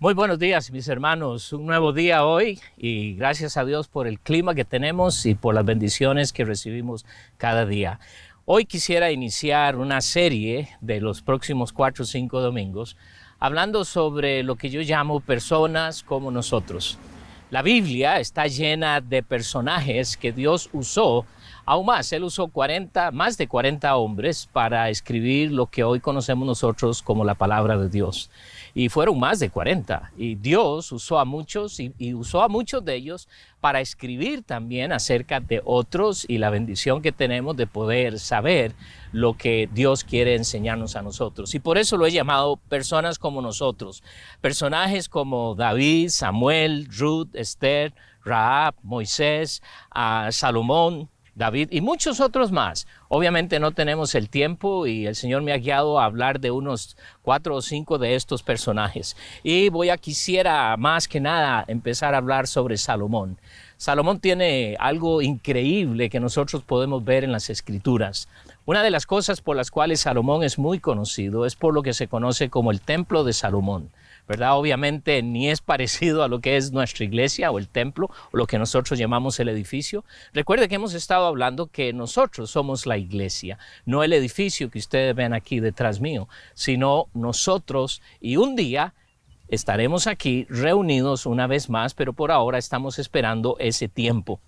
Muy buenos días, mis hermanos. Un nuevo día hoy y gracias a Dios por el clima que tenemos y por las bendiciones que recibimos cada día. Hoy quisiera iniciar una serie de los próximos 4 o 5 domingos hablando sobre lo que yo llamo personas como nosotros. La Biblia está llena de personajes que Dios usó, aún más, Él usó más de 40 hombres para escribir lo que hoy conocemos nosotros como la palabra de Dios. Y fueron más de 40. Y Dios usó a muchos y usó a muchos de ellos para escribir también acerca de otros y la bendición que tenemos de poder saber lo que Dios quiere enseñarnos a nosotros. Y por eso lo he llamado personas como nosotros. Personajes como David, Samuel, Ruth, Esther, Rahab, Moisés, Salomón, David y muchos otros más. Obviamente no tenemos el tiempo y el Señor me ha guiado a hablar de unos 4 o 5 de estos personajes. Y quisiera más que nada empezar a hablar sobre Salomón. Salomón tiene algo increíble que nosotros podemos ver en las Escrituras. Una de las cosas por las cuales Salomón es muy conocido es por lo que se conoce como el Templo de Salomón, ¿verdad? Obviamente ni es parecido a lo que es nuestra iglesia o el templo o lo que nosotros llamamos el edificio. Recuerde que hemos estado hablando que nosotros somos la iglesia, no el edificio que ustedes ven aquí detrás mío, sino nosotros, y un día estaremos aquí reunidos una vez más, pero por ahora estamos esperando ese tiempo.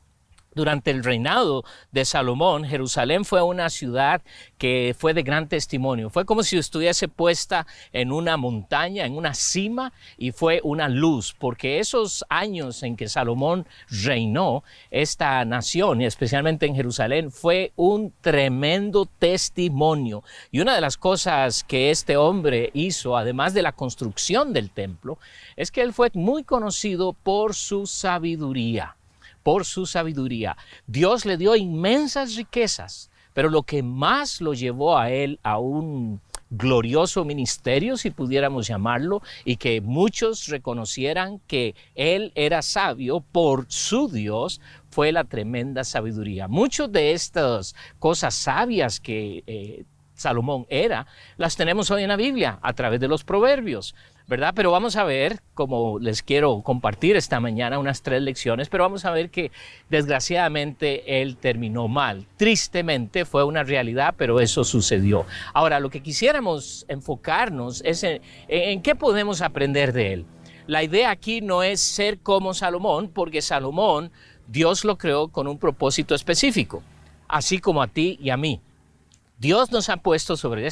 Durante el reinado de Salomón, Jerusalén fue una ciudad que fue de gran testimonio. Fue como si estuviese puesta en una montaña, en una cima, y fue una luz, porque esos años en que Salomón reinó, esta nación, y especialmente en Jerusalén, fue un tremendo testimonio. Y una de las cosas que este hombre hizo, además de la construcción del templo, es que él fue muy conocido por su sabiduría. Por su sabiduría. Dios le dio inmensas riquezas, pero lo que más lo llevó a él a un glorioso ministerio, si pudiéramos llamarlo, y que muchos reconocieran que él era sabio por su Dios, fue la tremenda sabiduría. Muchas de estas cosas sabias que Salomón era, las tenemos hoy en la Biblia a través de los proverbios, ¿verdad? Pero vamos a ver, como les quiero compartir esta mañana, unas 3 lecciones, pero vamos a ver que desgraciadamente él terminó mal. Tristemente fue una realidad, pero eso sucedió. Ahora, lo que quisiéramos enfocarnos es en qué podemos aprender de él. La idea aquí no es ser como Salomón, porque Salomón, Dios lo creó con un propósito específico, así como a ti y a mí. Dios nos ha puesto sobre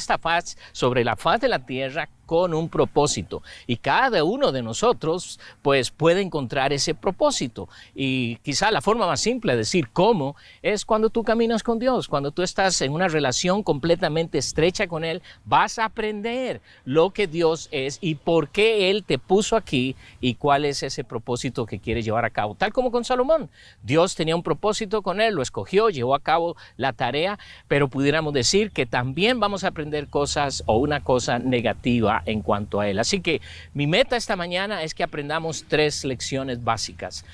la faz de la tierra con un propósito, y cada uno de nosotros pues puede encontrar ese propósito. Y quizá la forma más simple de decir cómo es cuando tú caminas con Dios, cuando tú estás en una relación completamente estrecha con Él, vas a aprender lo que Dios es y por qué Él te puso aquí y cuál es ese propósito que quiere llevar a cabo. Tal como con Salomón, Dios tenía un propósito con él, lo escogió, llevó a cabo la tarea, pero pudiéramos decir que también vamos a aprender cosas o una cosa negativa en cuanto a él. Así que mi meta esta mañana es que aprendamos 3 lecciones básicas.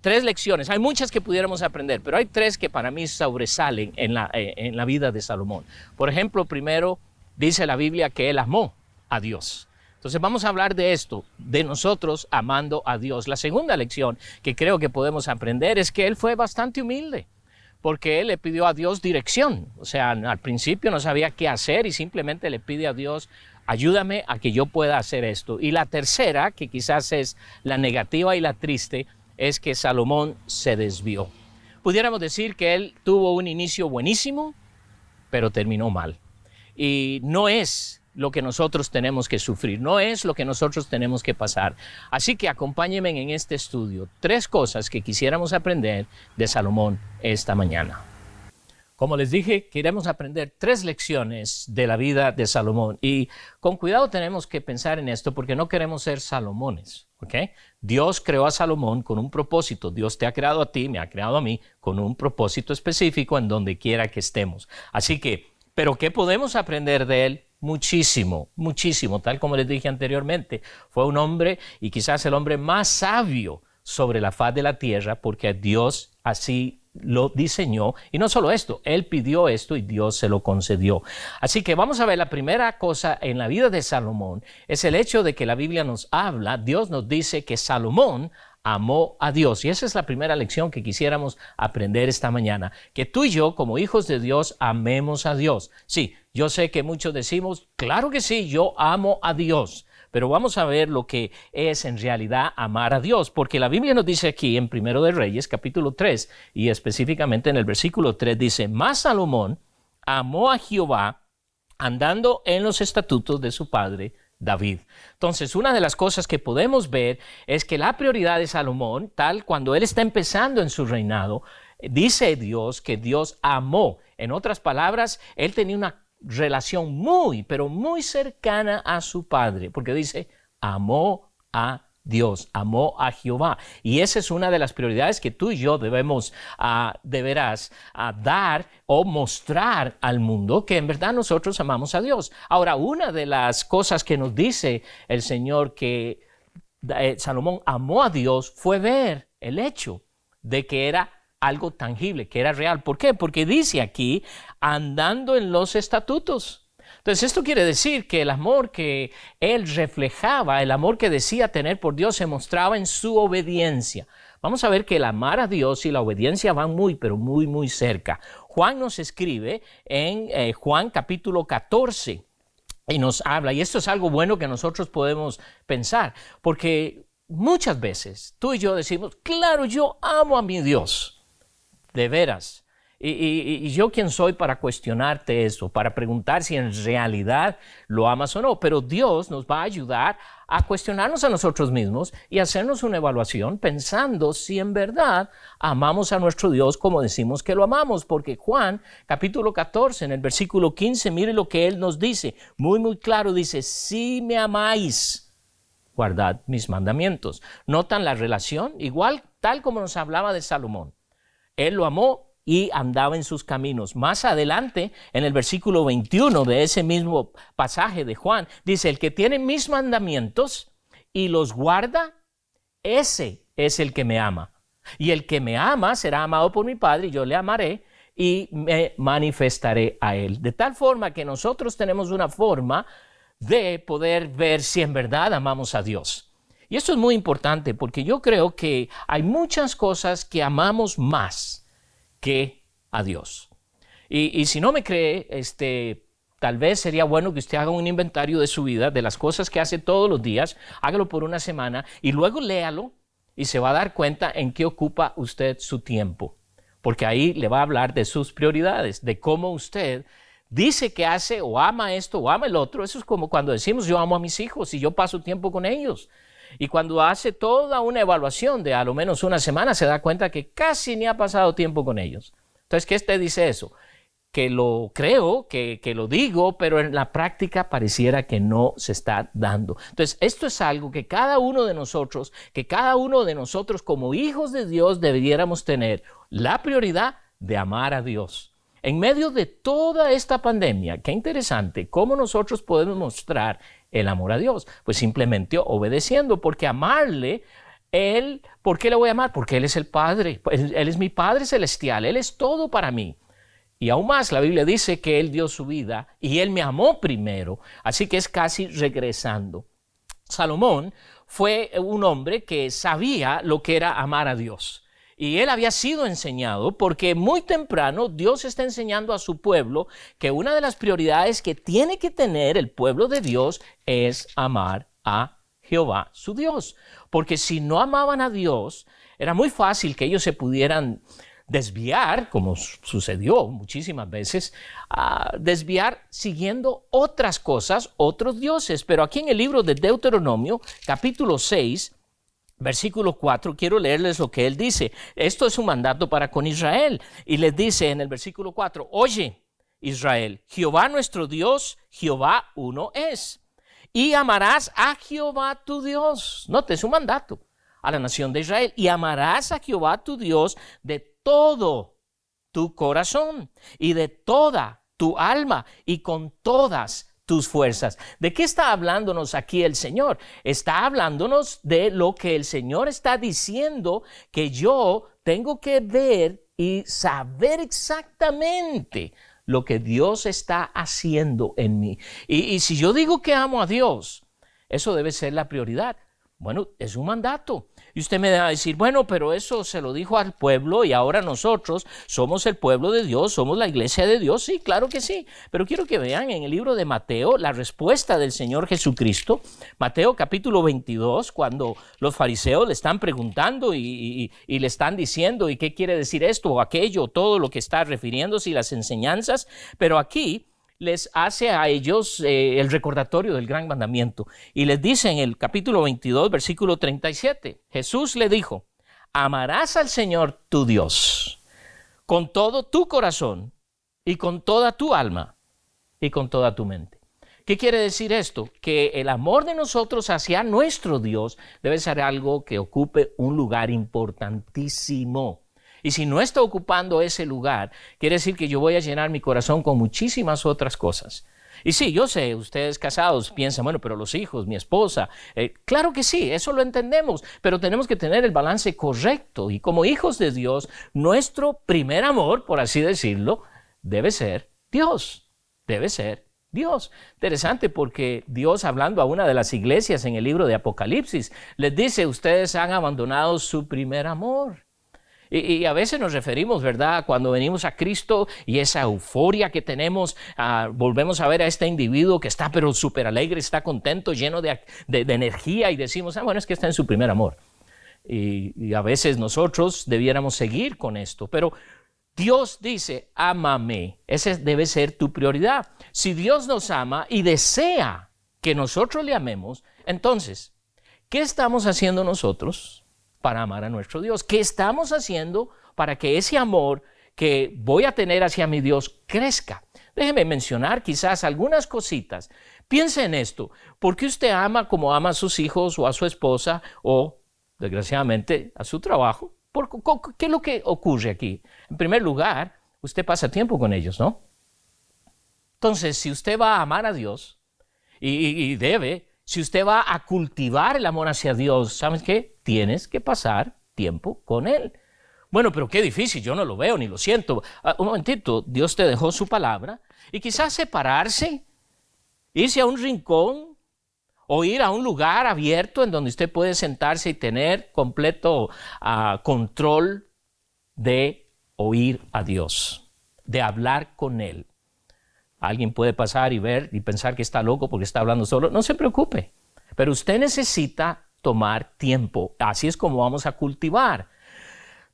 3 lecciones, hay muchas que pudiéramos aprender, pero hay 3 que para mí sobresalen en la vida de Salomón. Por ejemplo, primero dice la Biblia que él amó a Dios. Entonces vamos a hablar de esto, de nosotros amando a Dios. La segunda lección que creo que podemos aprender es que él fue bastante humilde, porque él le pidió a Dios dirección. O sea, al principio no sabía qué hacer y simplemente le pide a Dios: ayúdame a que yo pueda hacer esto. Y la tercera, que quizás es la negativa y la triste, es que Salomón se desvió. Pudiéramos decir que él tuvo un inicio buenísimo, pero terminó mal. Y no es lo que nosotros tenemos que sufrir, no es lo que nosotros tenemos que pasar. Así que acompáñenme en este estudio. 3 cosas que quisiéramos aprender de Salomón esta mañana. Como les dije, queremos aprender 3 lecciones de la vida de Salomón. Y con cuidado tenemos que pensar en esto porque no queremos ser Salomones, ¿ok? Dios creó a Salomón con un propósito. Dios te ha creado a ti, me ha creado a mí, con un propósito específico en donde quiera que estemos. Así que, ¿pero qué podemos aprender de él? Muchísimo, muchísimo. Tal como les dije anteriormente, fue un hombre y quizás el hombre más sabio sobre la faz de la tierra porque Dios así lo diseñó, y no solo esto, Él pidió esto y Dios se lo concedió. Así que vamos a ver, la primera cosa en la vida de Salomón es el hecho de que la Biblia nos habla, Dios nos dice que Salomón amó a Dios. Y esa es la primera lección que quisiéramos aprender esta mañana, que tú y yo, como hijos de Dios, amemos a Dios. Sí, yo sé que muchos decimos, claro que sí, yo amo a Dios. Pero vamos a ver lo que es en realidad amar a Dios, porque la Biblia nos dice aquí en Primero de Reyes, capítulo 3, y específicamente en el versículo 3, dice, mas Salomón amó a Jehová andando en los estatutos de su padre David. Entonces, una de las cosas que podemos ver es que la prioridad de Salomón, tal cuando él está empezando en su reinado, dice Dios que Dios amó. En otras palabras, él tenía una relación muy, pero muy cercana a su padre, porque dice, amó a Dios, amó a Jehová. Y esa es una de las prioridades que tú y yo debemos, dar o mostrar al mundo, que en verdad nosotros amamos a Dios. Ahora, una de las cosas que nos dice el Señor que Salomón amó a Dios fue ver el hecho de que era algo tangible, que era real. ¿Por qué? Porque dice aquí, andando en los estatutos. Entonces, esto quiere decir que el amor que él reflejaba, el amor que decía tener por Dios, se mostraba en su obediencia. Vamos a ver que el amar a Dios y la obediencia van muy, pero muy, muy cerca. Juan nos escribe en Juan capítulo 14 y nos habla, y esto es algo bueno que nosotros podemos pensar, porque muchas veces tú y yo decimos, claro, yo amo a mi Dios, de veras. Y yo quién soy para cuestionarte eso, para preguntar si en realidad lo amas o no, pero Dios nos va a ayudar a cuestionarnos a nosotros mismos y hacernos una evaluación pensando si en verdad amamos a nuestro Dios como decimos que lo amamos, porque Juan capítulo 14 en el versículo 15, mire lo que él nos dice, muy muy claro, dice, si me amáis, guardad mis mandamientos. ¿Notan la relación? Igual tal como nos hablaba de Salomón, él lo amó y andaba en sus caminos. Más adelante, en el versículo 21 de ese mismo pasaje de Juan, dice, el que tiene mis mandamientos y los guarda, ese es el que me ama. Y el que me ama será amado por mi Padre, y yo le amaré y me manifestaré a él. De tal forma que nosotros tenemos una forma de poder ver si en verdad amamos a Dios. Y esto es muy importante porque yo creo que hay muchas cosas que amamos más que a Dios. Y si no me cree, tal vez sería bueno que usted haga un inventario de su vida, de las cosas que hace todos los días, hágalo por una semana y luego léalo y se va a dar cuenta en qué ocupa usted su tiempo. Porque ahí le va a hablar de sus prioridades, de cómo usted dice que hace o ama esto o ama el otro. Eso es como cuando decimos yo amo a mis hijos y yo paso tiempo con ellos. Y cuando hace toda una evaluación de a lo menos una semana, se da cuenta que casi ni ha pasado tiempo con ellos. Entonces, ¿qué te dice eso? Que lo creo, que lo digo, pero en la práctica pareciera que no se está dando. Entonces, esto es algo que cada uno de nosotros como hijos de Dios debiéramos tener la prioridad de amar a Dios. En medio de toda esta pandemia, qué interesante, cómo nosotros podemos mostrar el amor a Dios. Pues simplemente obedeciendo, porque amarle, ¿por qué le voy a amar? Porque Él es el Padre, Él es mi Padre celestial, Él es todo para mí. Y aún más, la Biblia dice que Él dio su vida y Él me amó primero, así que es casi regresando. Salomón fue un hombre que sabía lo que era amar a Dios. Y él había sido enseñado porque muy temprano Dios está enseñando a su pueblo que una de las prioridades que tiene que tener el pueblo de Dios es amar a Jehová, su Dios. Porque si no amaban a Dios, era muy fácil que ellos se pudieran desviar, como sucedió muchísimas veces, desviar siguiendo otras cosas, otros dioses. Pero aquí en el libro de Deuteronomio, capítulo 6, versículo 4, quiero leerles lo que él dice. Esto es un mandato para con Israel. Y les dice en el versículo 4, oye, Israel, Jehová nuestro Dios, Jehová uno es. Y amarás a Jehová tu Dios. Note, es un mandato a la nación de Israel. Y amarás a Jehová tu Dios de todo tu corazón y de toda tu alma y con todas tus fuerzas. ¿De qué está hablándonos aquí el Señor? Está hablándonos de lo que el Señor está diciendo que yo tengo que ver y saber exactamente lo que Dios está haciendo en mí. Y si yo digo que amo a Dios, eso debe ser la prioridad. Bueno, es un mandato. Y usted me va a decir, bueno, pero eso se lo dijo al pueblo y ahora nosotros somos el pueblo de Dios, somos la iglesia de Dios. Sí, claro que sí. Pero quiero que vean en el libro de Mateo la respuesta del Señor Jesucristo. Mateo capítulo 22, cuando los fariseos le están preguntando y le están diciendo, ¿y qué quiere decir esto o aquello? Todo lo que está refiriéndose y las enseñanzas. Pero aquí les hace a ellos el recordatorio del gran mandamiento. Y les dice en el capítulo 22, versículo 37, Jesús le dijo, amarás al Señor tu Dios con todo tu corazón y con toda tu alma y con toda tu mente. ¿Qué quiere decir esto? Que el amor de nosotros hacia nuestro Dios debe ser algo que ocupe un lugar importantísimo. Y si no está ocupando ese lugar, quiere decir que yo voy a llenar mi corazón con muchísimas otras cosas. Y sí, yo sé, ustedes casados piensan, bueno, pero los hijos, mi esposa, claro que sí, eso lo entendemos, pero tenemos que tener el balance correcto. Y como hijos de Dios, nuestro primer amor, por así decirlo, debe ser Dios, debe ser Dios. Interesante porque Dios, hablando a una de las iglesias en el libro de Apocalipsis, les dice, ustedes han abandonado su primer amor. Y a veces nos referimos, ¿verdad?, cuando venimos a Cristo y esa euforia que tenemos, volvemos a ver a este individuo que está pero súper alegre, está contento, lleno de energía y decimos, bueno, es que está en su primer amor. Y a veces nosotros debiéramos seguir con esto, pero Dios dice, ámame, esa debe ser tu prioridad. Si Dios nos ama y desea que nosotros le amemos, entonces, ¿qué estamos haciendo nosotros para amar a nuestro Dios? ¿Qué estamos haciendo para que ese amor que voy a tener hacia mi Dios crezca? Déjeme mencionar quizás algunas cositas. Piense en esto. ¿Por qué usted ama como ama a sus hijos o a su esposa o, desgraciadamente, a su trabajo? ¿Qué es lo que ocurre aquí? En primer lugar, usted pasa tiempo con ellos, ¿no? Entonces, si usted va a amar a Dios y debe, si usted va a cultivar el amor hacia Dios, ¿sabes qué? Tienes que pasar tiempo con Él. Bueno, pero qué difícil, yo no lo veo ni lo siento. Un momentito, Dios te dejó su palabra y quizás separarse, irse a un rincón o ir a un lugar abierto en donde usted puede sentarse y tener completo control de oír a Dios, de hablar con Él. Alguien puede pasar y ver y pensar que está loco porque está hablando solo. No se preocupe, pero usted necesita tomar tiempo. Así es como vamos a cultivar.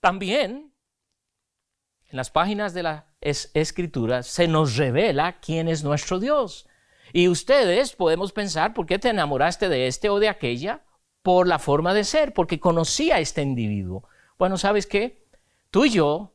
También, en las páginas de la Escritura se nos revela quién es nuestro Dios. Y ustedes podemos pensar, ¿por qué te enamoraste de este o de aquella? Por la forma de ser, porque conocí a este individuo. Bueno, ¿sabes qué? Tú y yo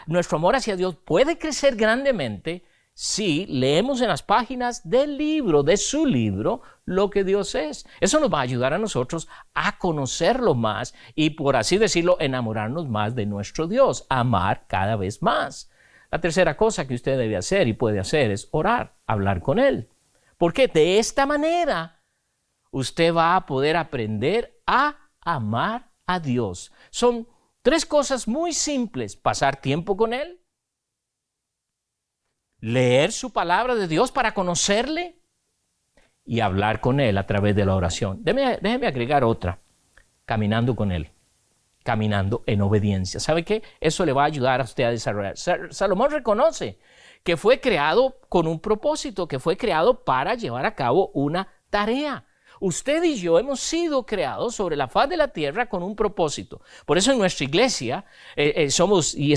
nuestro amor hacia Dios puede crecer grandemente si leemos en las páginas del libro, de su libro, lo que Dios es. Eso nos va a ayudar a nosotros a conocerlo más y, por así decirlo, enamorarnos más de nuestro Dios, amar cada vez más. La tercera cosa que usted debe hacer y puede hacer es orar, hablar con Él. Porque de esta manera usted va a poder aprender a amar a Dios. Son tres cosas muy simples: pasar tiempo con Él, leer su palabra de Dios para conocerle y hablar con Él a través de la oración. Déjeme agregar otra: caminando con Él, caminando en obediencia. ¿Sabe qué? Eso le va a ayudar a usted a desarrollar. Salomón reconoce que fue creado con un propósito, que fue creado para llevar a cabo una tarea. Usted y yo hemos sido creados sobre la faz de la tierra con un propósito. Por eso en nuestra iglesia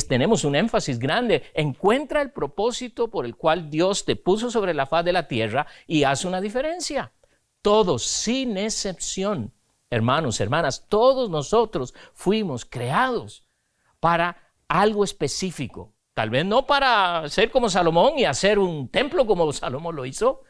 tenemos un énfasis grande. Encuentra el propósito por el cual Dios te puso sobre la faz de la tierra y haz una diferencia. Todos, sin excepción, hermanos, hermanas, todos nosotros fuimos creados para algo específico. Tal vez no para ser como Salomón y hacer un templo como Salomón lo hizo,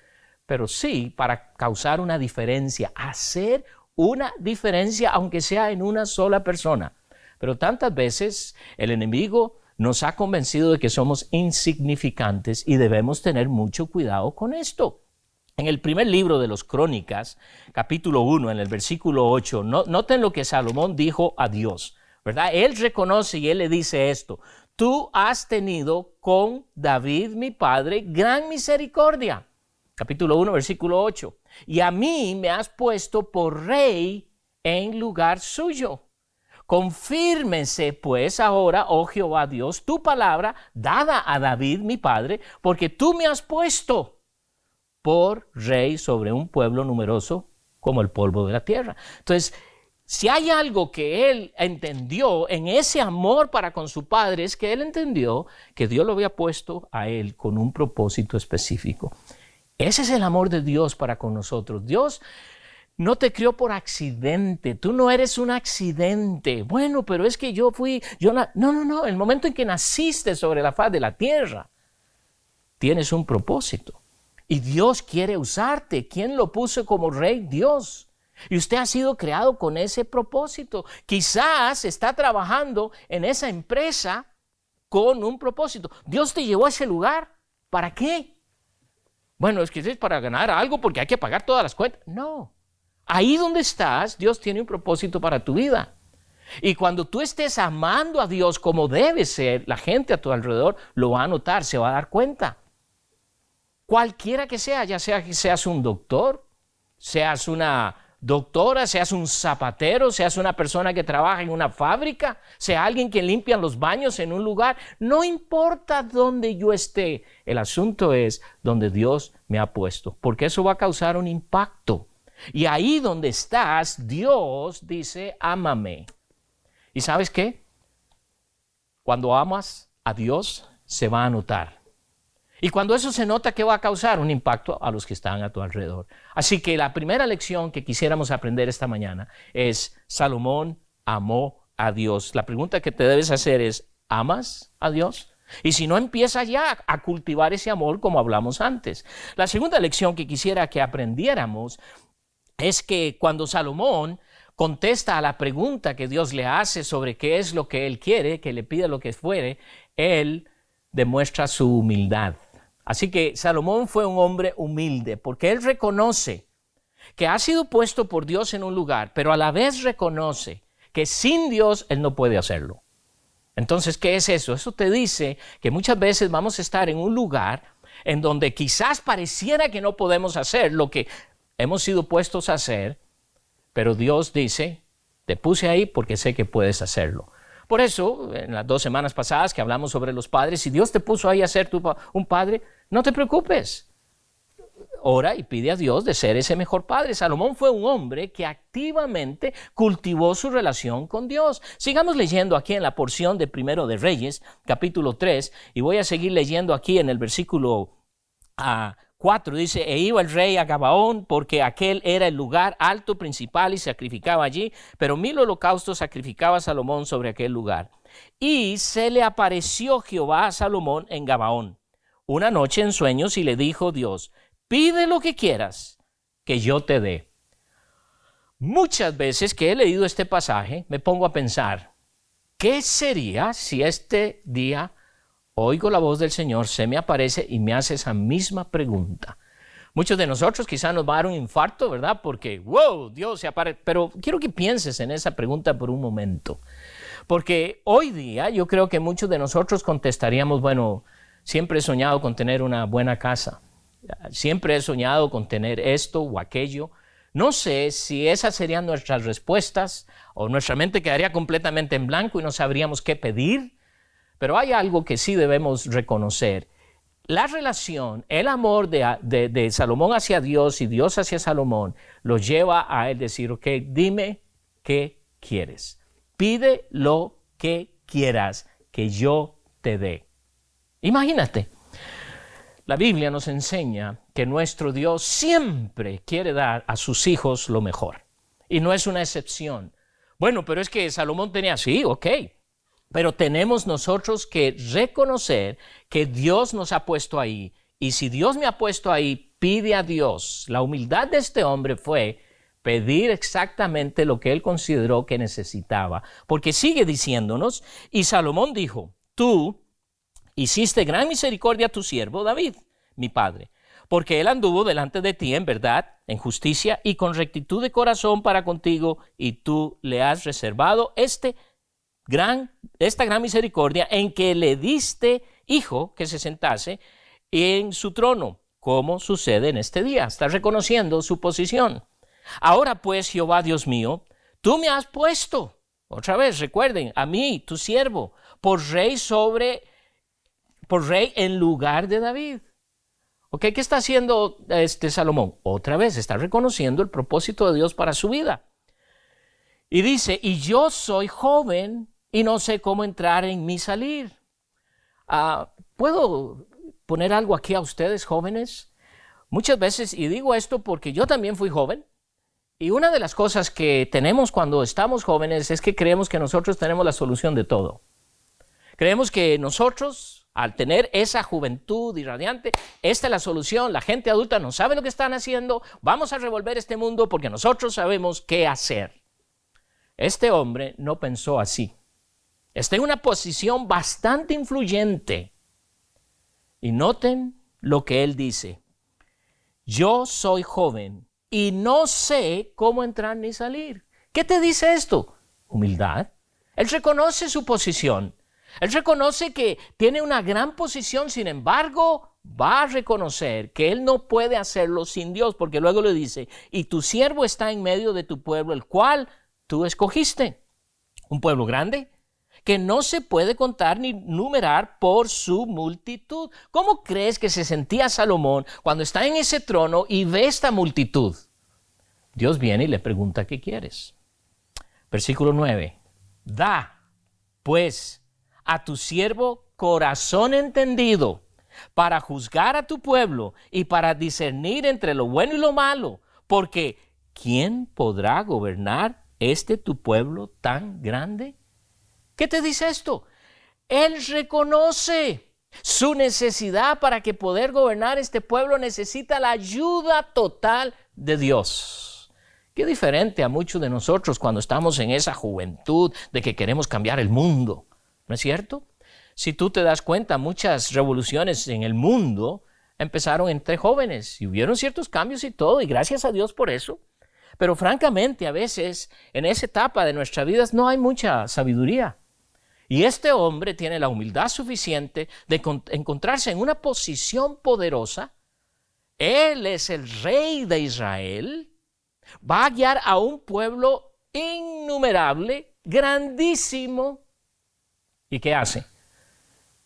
pero sí para causar una diferencia, hacer una diferencia, aunque sea en una sola persona. Pero tantas veces el enemigo nos ha convencido de que somos insignificantes y debemos tener mucho cuidado con esto. En el primer libro de los Crónicas, capítulo 1, en el versículo 8, noten lo que Salomón dijo a Dios. ¿verdad? Él reconoce y él le dice esto: tú has tenido con David, mi padre, gran misericordia. Capítulo 1, versículo 8. Y a mí me has puesto por rey en lugar suyo. Confírmese pues ahora, oh Jehová Dios, tu palabra dada a David, mi padre, porque tú me has puesto por rey sobre un pueblo numeroso como el polvo de la tierra. Entonces, si hay algo que él entendió en ese amor para con su padre, es que él entendió que Dios lo había puesto a él con un propósito específico. Ese es el amor de Dios para con nosotros. Dios no te crió por accidente. Tú no eres un accidente. Bueno, pero es que no. El momento en que naciste sobre la faz de la tierra, tienes un propósito. Y Dios quiere usarte. ¿Quién lo puso como rey? Dios. Y usted ha sido creado con ese propósito. Quizás está trabajando en esa empresa con un propósito. Dios te llevó a ese lugar. ¿Para qué? Bueno, es que es para ganar algo porque hay que pagar todas las cuentas. No. Ahí donde estás, Dios tiene un propósito para tu vida. Y cuando tú estés amando a Dios como debe ser, la gente a tu alrededor lo va a notar, se va a dar cuenta. Cualquiera que sea, ya sea que seas un doctor, seas una doctora, seas un zapatero, seas una persona que trabaja en una fábrica, sea alguien que limpia los baños en un lugar, no importa dónde yo esté, el asunto es donde Dios me ha puesto, porque eso va a causar un impacto. Y ahí donde estás, Dios dice, ámame. ¿Y sabes qué? Cuando amas a Dios, se va a notar. Y cuando eso se nota, ¿qué va a causar? Un impacto a los que están a tu alrededor. Así que la primera lección que quisiéramos aprender esta mañana es: Salomón amó a Dios. La pregunta que te debes hacer es: ¿amas a Dios? Y si no, empieza ya a cultivar ese amor como hablamos antes. La segunda lección que quisiera que aprendiéramos es que cuando Salomón contesta a la pregunta que Dios le hace sobre qué es lo que él quiere, que le pide lo que fuere, él demuestra su humildad. Así que Salomón fue un hombre humilde porque él reconoce que ha sido puesto por Dios en un lugar, pero a la vez reconoce que sin Dios él no puede hacerlo. Entonces, ¿qué es eso? Eso te dice que muchas veces vamos a estar en un lugar en donde quizás pareciera que no podemos hacer lo que hemos sido puestos a hacer, pero Dios dice: te puse ahí porque sé que puedes hacerlo. Por eso, en las 2 semanas pasadas que hablamos sobre los padres, si Dios te puso ahí a ser un padre, no te preocupes. Ora y pide a Dios de ser ese mejor padre. Salomón fue un hombre que activamente cultivó su relación con Dios. Sigamos leyendo aquí en la porción de Primero de Reyes, capítulo 3, y voy a seguir leyendo aquí en el versículo 4, dice: e iba el rey a Gabaón, porque aquel era el lugar alto principal y sacrificaba allí, pero 1000 holocaustos sacrificaba Salomón sobre aquel lugar. Y se le apareció Jehová a Salomón en Gabaón una noche en sueños, y le dijo Dios: pide lo que quieras, que yo te dé. Muchas veces que he leído este pasaje, me pongo a pensar: ¿qué sería si este día oigo la voz del Señor, se me aparece y me hace esa misma pregunta? Muchos de nosotros quizás nos va a dar un infarto, ¿verdad? Porque, wow, Dios se aparece. Pero quiero que pienses en esa pregunta por un momento. Porque hoy día yo creo que muchos de nosotros contestaríamos: bueno, siempre he soñado con tener una buena casa. Siempre he soñado con tener esto o aquello. No sé si esas serían nuestras respuestas o nuestra mente quedaría completamente en blanco y no sabríamos qué pedir. Pero hay algo que sí debemos reconocer. La relación, el amor de Salomón hacia Dios y Dios hacia Salomón lo lleva a él decir: ok, dime qué quieres. Pide lo que quieras, que yo te dé. Imagínate. La Biblia nos enseña que nuestro Dios siempre quiere dar a sus hijos lo mejor. Y no es una excepción. Bueno, pero es que Salomón tenía, sí, ok. Pero tenemos nosotros que reconocer que Dios nos ha puesto ahí. Y si Dios me ha puesto ahí, pide a Dios. La humildad de este hombre fue pedir exactamente lo que él consideró que necesitaba. Porque sigue diciéndonos: y Salomón dijo: tú hiciste gran misericordia a tu siervo David, mi padre, porque él anduvo delante de ti en verdad, en justicia y con rectitud de corazón para contigo, y tú le has reservado este esta gran misericordia en que le diste hijo que se sentase en su trono, como sucede en este día. Está reconociendo su posición. Ahora pues, Jehová Dios mío, tú me has puesto, otra vez recuerden, a mí, tu siervo, por rey en lugar de David. ¿Ok? ¿Qué está haciendo Salomón? Otra vez está reconociendo el propósito de Dios para su vida. Y dice, y yo soy joven y no sé cómo entrar en mi salir. ¿Puedo poner algo aquí a ustedes, jóvenes? Muchas veces, y digo esto porque yo también fui joven, y una de las cosas que tenemos cuando estamos jóvenes es que creemos que nosotros tenemos la solución de todo. Creemos que nosotros, al tener esa juventud irradiante, esta es la solución, la gente adulta no sabe lo que están haciendo, vamos a revolver este mundo porque nosotros sabemos qué hacer. Este hombre no pensó así. Está en una posición bastante influyente. Y noten lo que él dice. Yo soy joven y no sé cómo entrar ni salir. ¿Qué te dice esto? Humildad. Él reconoce su posición. Él reconoce que tiene una gran posición, sin embargo, va a reconocer que él no puede hacerlo sin Dios, porque luego le dice, y tu siervo está en medio de tu pueblo, el cual tú escogiste. Un pueblo grande que no se puede contar ni numerar por su multitud. ¿Cómo crees que se sentía Salomón cuando está en ese trono y ve esta multitud? Dios viene y le pregunta, ¿qué quieres? Versículo 9. Da, pues, a tu siervo corazón entendido para juzgar a tu pueblo y para discernir entre lo bueno y lo malo, porque ¿quién podrá gobernar tu pueblo tan grande? ¿Qué te dice esto? Él reconoce su necesidad para que poder gobernar este pueblo necesita la ayuda total de Dios. Qué diferente a muchos de nosotros cuando estamos en esa juventud de que queremos cambiar el mundo, ¿no es cierto? Si tú te das cuenta, muchas revoluciones en el mundo empezaron entre jóvenes y hubieron ciertos cambios y todo, y gracias a Dios por eso. Pero francamente, a veces en esa etapa de nuestras vidas no hay mucha sabiduría. Y este hombre tiene la humildad suficiente de encontrarse en una posición poderosa. Él es el rey de Israel. Va a guiar a un pueblo innumerable, grandísimo. ¿Y qué hace?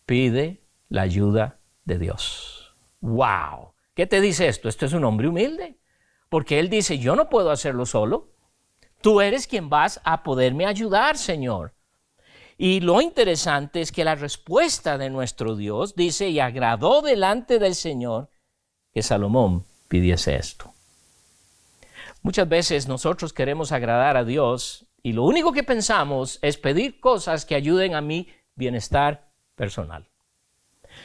Pide la ayuda de Dios. ¡Wow! ¿Qué te dice esto? Esto es un hombre humilde. Porque él dice, yo no puedo hacerlo solo. Tú eres quien vas a poderme ayudar, Señor. Y lo interesante es que la respuesta de nuestro Dios dice, y agradó delante del Señor que Salomón pidiese esto. Muchas veces nosotros queremos agradar a Dios y lo único que pensamos es pedir cosas que ayuden a mi bienestar personal.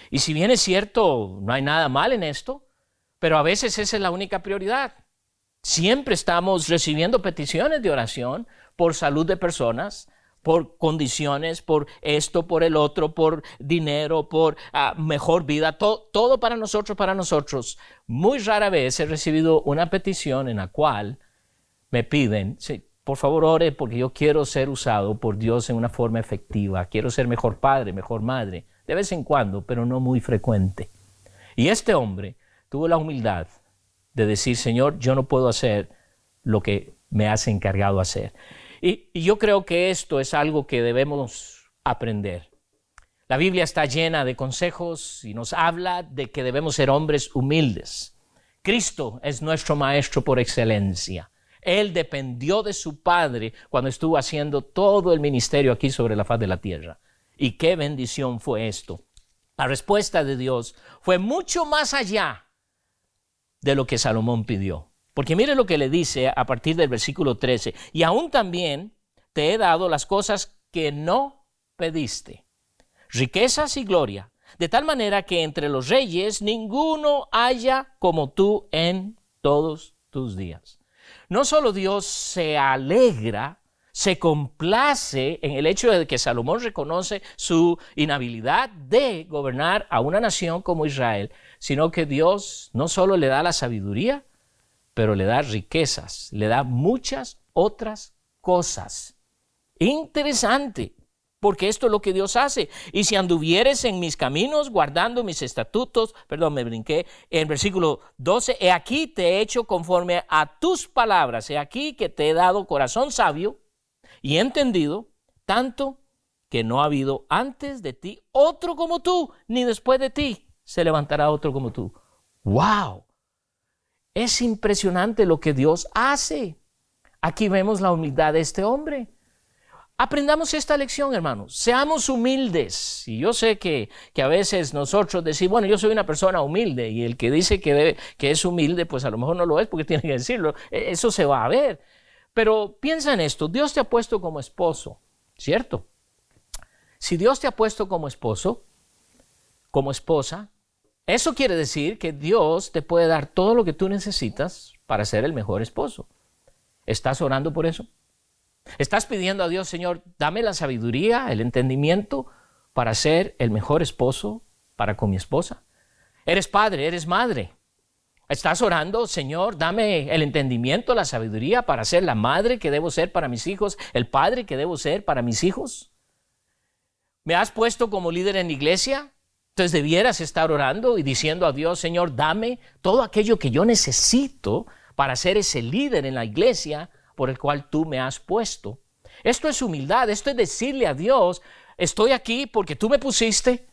Y si bien es cierto, no hay nada mal en esto, pero a veces esa es la única prioridad. Siempre estamos recibiendo peticiones de oración por salud de personas, por condiciones, por esto, por el otro, por dinero, por mejor vida, todo para nosotros. Muy rara vez he recibido una petición en la cual me piden, sí, por favor ore porque yo quiero ser usado por Dios en una forma efectiva, quiero ser mejor padre, mejor madre, de vez en cuando, pero no muy frecuente. Y este hombre tuvo la humildad de decir, Señor, yo no puedo hacer lo que me has encargado hacer. Y yo creo que esto es algo que debemos aprender. La Biblia está llena de consejos y nos habla de que debemos ser hombres humildes. Cristo es nuestro maestro por excelencia. Él dependió de su Padre cuando estuvo haciendo todo el ministerio aquí sobre la faz de la tierra. Y qué bendición fue esto. La respuesta de Dios fue mucho más allá de lo que Salomón pidió. Porque mire lo que le dice a partir del versículo 13. Y aún también te he dado las cosas que no pediste, riquezas y gloria, de tal manera que entre los reyes ninguno haya como tú en todos tus días. No solo Dios se alegra, se complace en el hecho de que Salomón reconoce su inhabilidad de gobernar a una nación como Israel, sino que Dios no solo le da la sabiduría, pero le da riquezas, le da muchas otras cosas. Interesante. porque esto es lo que Dios hace. Y si anduvieres en mis caminos, guardando mis estatutos, perdón, me brinqué, en versículo 12, he aquí te he hecho conforme a tus palabras, he aquí que te he dado corazón sabio y entendido, tanto que no ha habido antes de ti otro como tú, ni después de ti se levantará otro como tú. ¡Wow! Es impresionante lo que Dios hace. Aquí vemos la humildad de este hombre. Aprendamos esta lección, hermanos. Seamos humildes. Y yo sé que a veces nosotros decimos, bueno, yo soy una persona humilde, y el que dice que es humilde, pues a lo mejor no lo es porque tiene que decirlo. Eso se va a ver. Pero piensa en esto. Dios te ha puesto como esposo, ¿cierto? Si Dios te ha puesto como esposo, como esposa, eso quiere decir que Dios te puede dar todo lo que tú necesitas para ser el mejor esposo. ¿Estás orando por eso? ¿Estás pidiendo a Dios, Señor, dame la sabiduría, el entendimiento para ser el mejor esposo para con mi esposa? Eres padre, eres madre. ¿Estás orando, Señor, dame el entendimiento, la sabiduría para ser la madre que debo ser para mis hijos, el padre que debo ser para mis hijos? ¿Me has puesto como líder en la iglesia? Entonces debieras estar orando y diciendo a Dios, Señor, dame todo aquello que yo necesito para ser ese líder en la iglesia por el cual tú me has puesto. Esto es humildad, esto es decirle a Dios, estoy aquí porque tú me pusiste,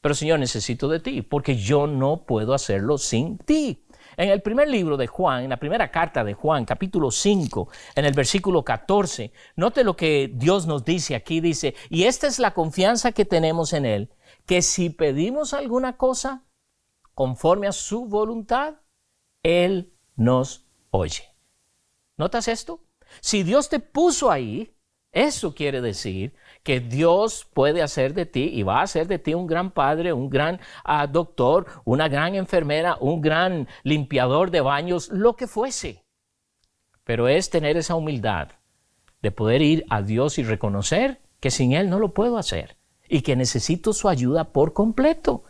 pero Señor, necesito de ti, porque yo no puedo hacerlo sin ti. En el primer libro de Juan, en la primera carta de Juan, capítulo 5, en el versículo 14, note lo que Dios nos dice aquí, dice, y esta es la confianza que tenemos en Él, que si pedimos alguna cosa conforme a su voluntad, Él nos oye. ¿Notas esto? Si Dios te puso ahí, eso quiere decir que Dios puede hacer de ti y va a hacer de ti un gran padre, un gran doctor, una gran enfermera, un gran limpiador de baños, lo que fuese. Pero es tener esa humildad de poder ir a Dios y reconocer que sin Él no lo puedo hacer y que necesito su ayuda por completo.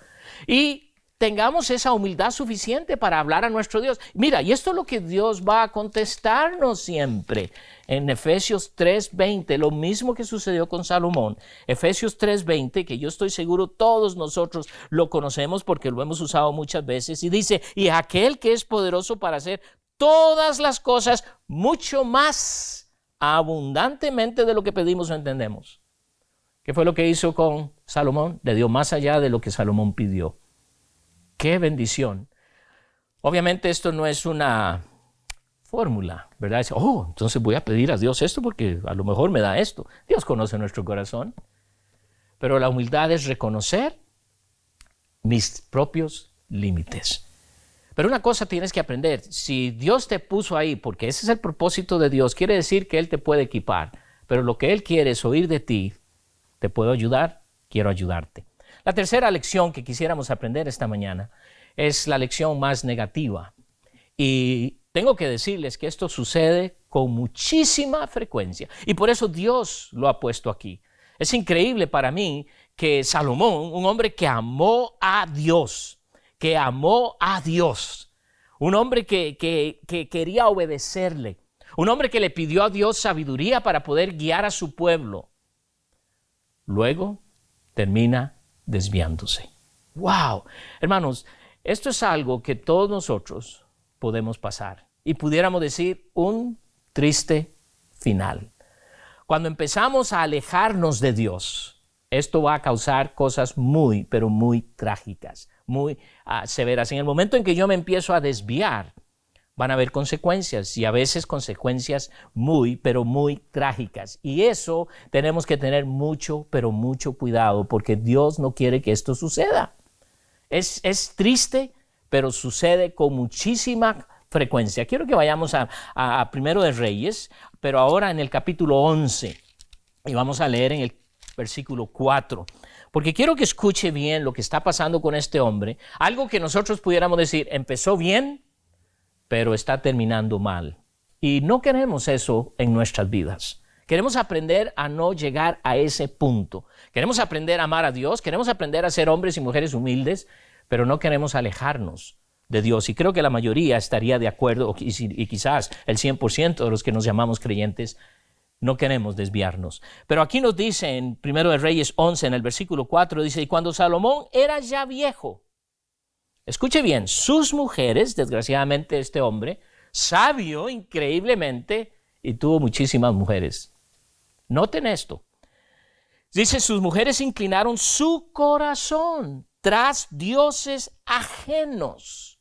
Y tengamos esa humildad suficiente para hablar a nuestro Dios. Mira, y esto es lo que Dios va a contestarnos siempre. En Efesios 3:20, lo mismo que sucedió con Salomón. Efesios 3:20, que yo estoy seguro todos nosotros lo conocemos porque lo hemos usado muchas veces. Y dice, y aquel que es poderoso para hacer todas las cosas mucho más abundantemente de lo que pedimos o entendemos. ¿Qué fue lo que hizo con Salomón? Le dio más allá de lo que Salomón pidió. ¡Qué bendición! Obviamente esto no es una fórmula, ¿verdad? Dice, entonces voy a pedir a Dios esto porque a lo mejor me da esto. Dios conoce nuestro corazón. Pero la humildad es reconocer mis propios límites. Pero una cosa tienes que aprender. Si Dios te puso ahí, porque ese es el propósito de Dios, quiere decir que Él te puede equipar. Pero lo que Él quiere es oír de ti. ¿Te puedo ayudar? Quiero ayudarte. La tercera lección que quisiéramos aprender esta mañana es la lección más negativa. Y tengo que decirles que esto sucede con muchísima frecuencia. Y por eso Dios lo ha puesto aquí. Es increíble para mí que Salomón, un hombre que amó a Dios, un hombre que quería obedecerle, un hombre que le pidió a Dios sabiduría para poder guiar a su pueblo, luego termina desviándose. ¡Wow! Hermanos, esto es algo que todos nosotros podemos pasar y pudiéramos decir un triste final. Cuando empezamos a alejarnos de Dios, esto va a causar cosas muy, pero muy trágicas, muy severas. En el momento en que yo me empiezo a desviar, van a haber consecuencias y a veces consecuencias muy, pero muy trágicas. Y eso tenemos que tener mucho, pero mucho cuidado porque Dios no quiere que esto suceda. Es triste, pero sucede con muchísima frecuencia. Quiero que vayamos a Primero de Reyes, pero ahora en el capítulo 11 y vamos a leer en el versículo 4. Porque quiero que escuche bien lo que está pasando con este hombre. Algo que nosotros pudiéramos decir, empezó bien, pero está terminando mal. Y no queremos eso en nuestras vidas. Queremos aprender a no llegar a ese punto. Queremos aprender a amar a Dios, queremos aprender a ser hombres y mujeres humildes, pero no queremos alejarnos de Dios. Y creo que la mayoría estaría de acuerdo, y quizás el 100% de los que nos llamamos creyentes, no queremos desviarnos. Pero aquí nos dice en 1 de Reyes 11, en el versículo 4, dice, y cuando Salomón era ya viejo, escuche bien, sus mujeres, desgraciadamente este hombre, sabio increíblemente, y tuvo muchísimas mujeres. Noten esto. Dice, sus mujeres inclinaron su corazón tras dioses ajenos,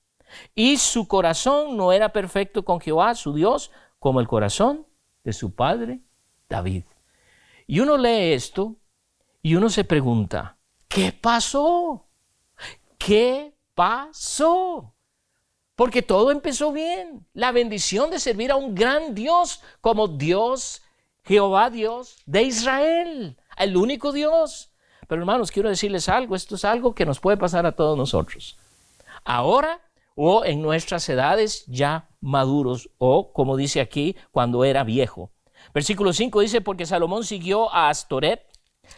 y su corazón no era perfecto con Jehová, su Dios, como el corazón de su padre David. Y uno lee esto y uno se pregunta, ¿qué pasó? ¿Qué pasó? Porque todo empezó bien. La bendición de servir a un gran Dios como Dios, Jehová Dios de Israel, el único Dios. Pero hermanos, quiero decirles algo, esto es algo que nos puede pasar a todos nosotros. Ahora o en nuestras edades ya maduros, o como dice aquí, cuando era viejo. Versículo 5 dice, porque Salomón siguió a Astoret,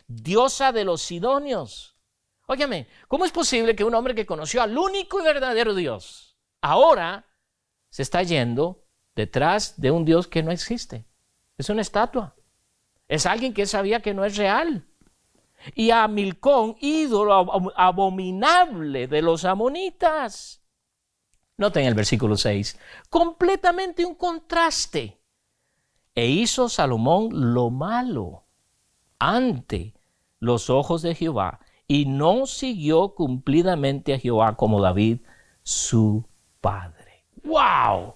diosa de los sidonios. Óigame, ¿cómo es posible que un hombre que conoció al único y verdadero Dios, ahora se está yendo detrás de un Dios que no existe? Es una estatua. Es alguien que sabía que no es real. Y a Milcón, ídolo abominable de los amonitas. Noten el versículo 6. Completamente un contraste. E hizo Salomón lo malo ante los ojos de Jehová, y no siguió cumplidamente a Jehová como David, su padre. ¡Wow!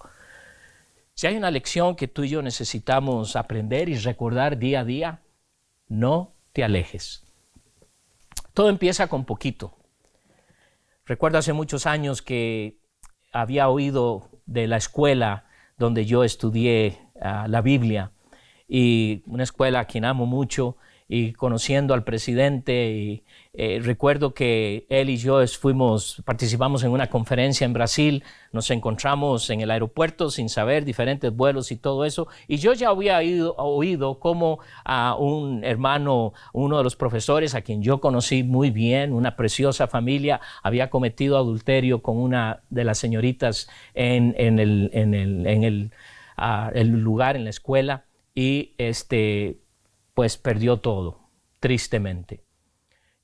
Si hay una lección que tú y yo necesitamos aprender y recordar día a día, no te alejes. Todo empieza con poquito. Recuerdo hace muchos años que había oído de la escuela donde yo estudié la Biblia, y una escuela a quien amo mucho, y conociendo al presidente, y recuerdo que él y yo participamos en una conferencia en Brasil, nos encontramos en el aeropuerto sin saber, diferentes vuelos y todo eso, y yo ya había oído cómo a un hermano, uno de los profesores a quien yo conocí muy bien, una preciosa familia, había cometido adulterio con una de las señoritas en el lugar, en la escuela, y pues perdió todo, tristemente.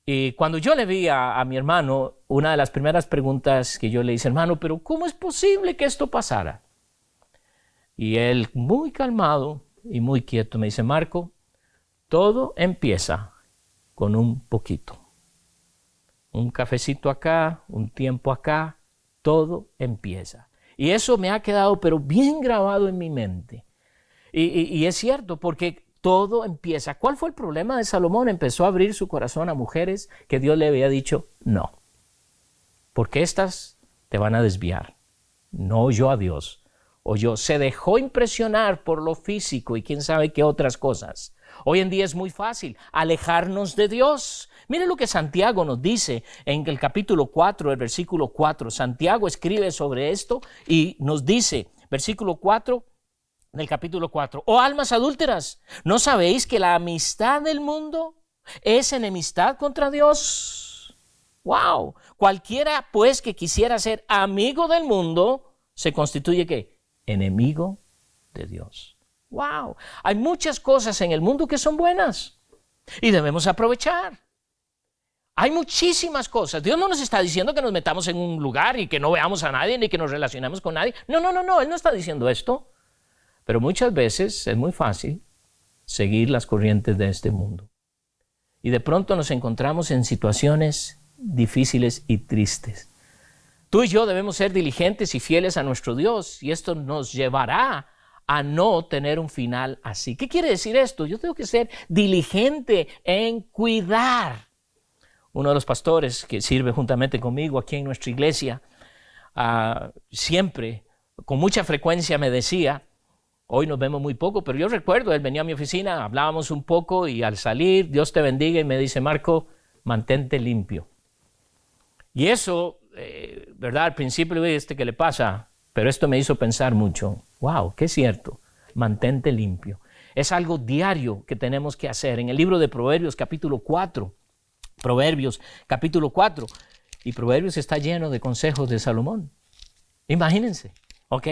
Y cuando yo le vi a mi hermano, una de las primeras preguntas que yo le hice, hermano, pero ¿cómo es posible que esto pasara? Y él, muy calmado y muy quieto, me dice, Marco, todo empieza con un poquito. Un cafecito acá, un tiempo acá, todo empieza. Y eso me ha quedado pero bien grabado en mi mente. Y es cierto, porque todo empieza. ¿Cuál fue el problema de Salomón? Empezó a abrir su corazón a mujeres que Dios le había dicho no, porque estas te van a desviar. No oyó a Dios, se dejó impresionar por lo físico y quién sabe qué otras cosas. Hoy en día es muy fácil alejarnos de Dios. Mire lo que Santiago nos dice en el capítulo 4, el versículo 4. Santiago escribe sobre esto y nos dice, versículo 4, del capítulo 4, oh almas adúlteras, ¿no sabéis que la amistad del mundo es enemistad contra Dios? ¡Wow! Cualquiera pues que quisiera ser amigo del mundo se constituye ¿qué? Enemigo de Dios. ¡Wow! Hay muchas cosas en el mundo que son buenas y debemos aprovechar. Hay muchísimas cosas. Dios no nos está diciendo que nos metamos en un lugar y que no veamos a nadie ni que nos relacionemos con nadie. No, Él no está diciendo esto. Pero muchas veces es muy fácil seguir las corrientes de este mundo. Y de pronto nos encontramos en situaciones difíciles y tristes. Tú y yo debemos ser diligentes y fieles a nuestro Dios, y esto nos llevará a no tener un final así. ¿Qué quiere decir esto? Yo tengo que ser diligente en cuidar. Uno de los pastores que sirve juntamente conmigo aquí en nuestra iglesia, siempre, con mucha frecuencia me decía, hoy nos vemos muy poco, pero yo recuerdo, él venía a mi oficina, hablábamos un poco y al salir, Dios te bendiga, y me dice, Marco, mantente limpio. Y eso, ¿verdad? Al principio, ¿qué le pasa? Pero esto me hizo pensar mucho. Wow, qué cierto, mantente limpio. Es algo diario que tenemos que hacer. En el libro de Proverbios, capítulo 4, y Proverbios está lleno de consejos de Salomón. Imagínense. ¿Ok?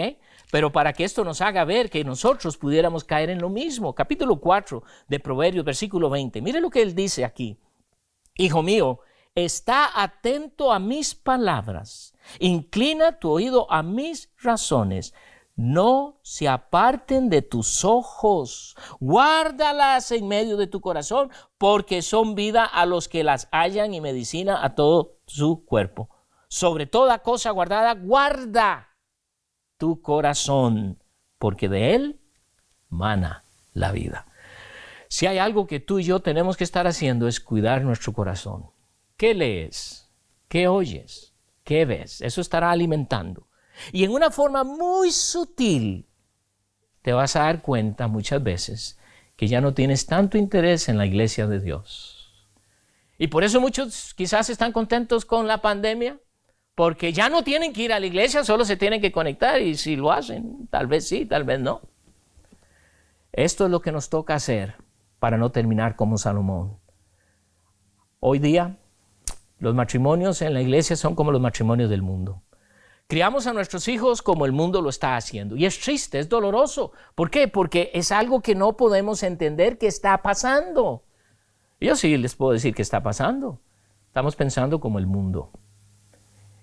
Pero para que esto nos haga ver que nosotros pudiéramos caer en lo mismo. Capítulo 4 de Proverbios, versículo 20. Mire lo que él dice aquí. Hijo mío, está atento a mis palabras. Inclina tu oído a mis razones. No se aparten de tus ojos. Guárdalas en medio de tu corazón, porque son vida a los que las hallan y medicina a todo su cuerpo. Sobre toda cosa guardada, guarda tu corazón, porque de él mana la vida. Si hay algo que tú y yo tenemos que estar haciendo es cuidar nuestro corazón. ¿Qué lees? ¿Qué oyes? ¿Qué ves? Eso estará alimentando. Y en una forma muy sutil te vas a dar cuenta muchas veces que ya no tienes tanto interés en la iglesia de Dios. Y por eso muchos quizás están contentos con la pandemia, porque ya no tienen que ir a la iglesia, solo se tienen que conectar, y si lo hacen, tal vez sí, tal vez no. Esto es lo que nos toca hacer para no terminar como Salomón. Hoy día, los matrimonios en la iglesia son como los matrimonios del mundo. Criamos a nuestros hijos como el mundo lo está haciendo. Y es triste, es doloroso. ¿Por qué? Porque es algo que no podemos entender que está pasando. Yo sí les puedo decir que está pasando. Estamos pensando como el mundo.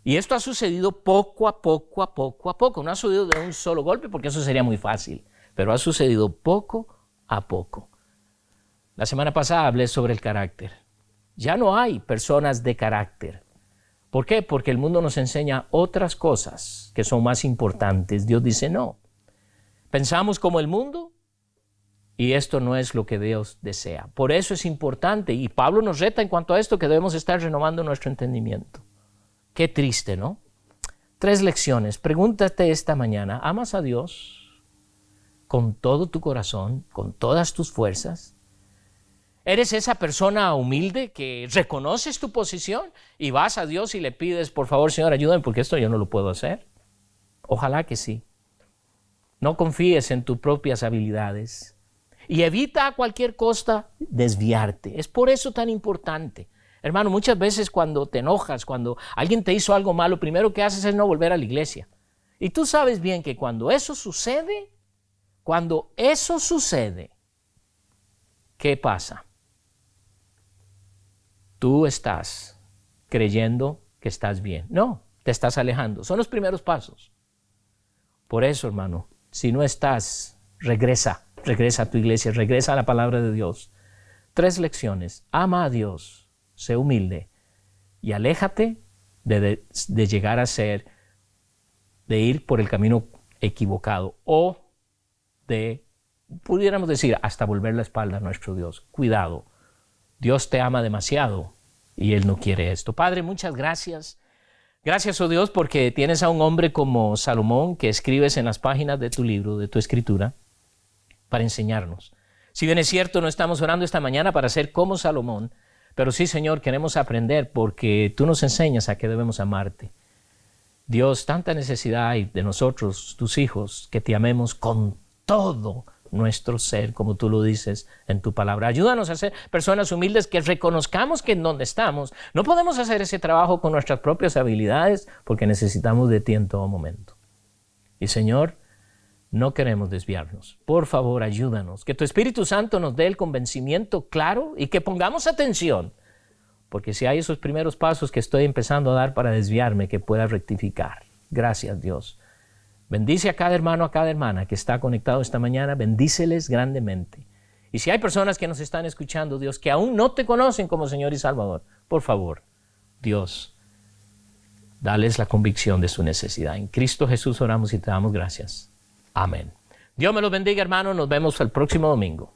Y esto ha sucedido poco a poco. No ha sucedido de un solo golpe, porque eso sería muy fácil. Pero ha sucedido poco a poco. La semana pasada hablé sobre el carácter. Ya no hay personas de carácter. ¿Por qué? Porque el mundo nos enseña otras cosas que son más importantes. Dios dice no. Pensamos como el mundo y esto no es lo que Dios desea. Por eso es importante, y Pablo nos reta en cuanto a esto, que debemos estar renovando nuestro entendimiento. Qué triste, ¿no? 3 lecciones. Pregúntate esta mañana, ¿amas a Dios con todo tu corazón, con todas tus fuerzas? ¿Eres esa persona humilde que reconoces tu posición y vas a Dios y le pides, por favor, Señor, ayúdame porque esto yo no lo puedo hacer? Ojalá que sí. No confíes en tus propias habilidades y evita a cualquier costa desviarte. Es por eso tan importante. Hermano, muchas veces cuando te enojas, cuando alguien te hizo algo malo, lo primero que haces es no volver a la iglesia. Y tú sabes bien que cuando eso sucede, ¿qué pasa? Tú estás creyendo que estás bien. No, te estás alejando. Son los primeros pasos. Por eso, hermano, si no estás, regresa a tu iglesia, regresa a la palabra de Dios. 3 lecciones. Ama a Dios, sé humilde y aléjate de llegar a ser, de ir por el camino equivocado o de, pudiéramos decir, hasta volver la espalda a nuestro Dios. Cuidado. Dios te ama demasiado y Él no quiere esto. Padre, muchas gracias. Gracias, oh Dios, porque tienes a un hombre como Salomón que escribes en las páginas de tu libro, de tu escritura, para enseñarnos. Si bien es cierto, no estamos orando esta mañana para ser como Salomón, pero sí, Señor, queremos aprender porque tú nos enseñas a que debemos amarte. Dios, tanta necesidad hay de nosotros, tus hijos, que te amemos con todo nuestro ser, como tú lo dices en tu palabra. Ayúdanos a ser personas humildes que reconozcamos que en donde estamos no podemos hacer ese trabajo con nuestras propias habilidades porque necesitamos de ti en todo momento. Y Señor, no queremos desviarnos. Por favor, ayúdanos. Que tu Espíritu Santo nos dé el convencimiento claro y que pongamos atención. Porque si hay esos primeros pasos que estoy empezando a dar para desviarme, que pueda rectificar. Gracias, Dios. Bendice a cada hermano, a cada hermana que está conectado esta mañana. Bendíceles grandemente. Y si hay personas que nos están escuchando, Dios, que aún no te conocen como Señor y Salvador, por favor, Dios, dales la convicción de su necesidad. En Cristo Jesús oramos y te damos gracias. Amén. Dios me los bendiga, hermano. Nos vemos el próximo domingo.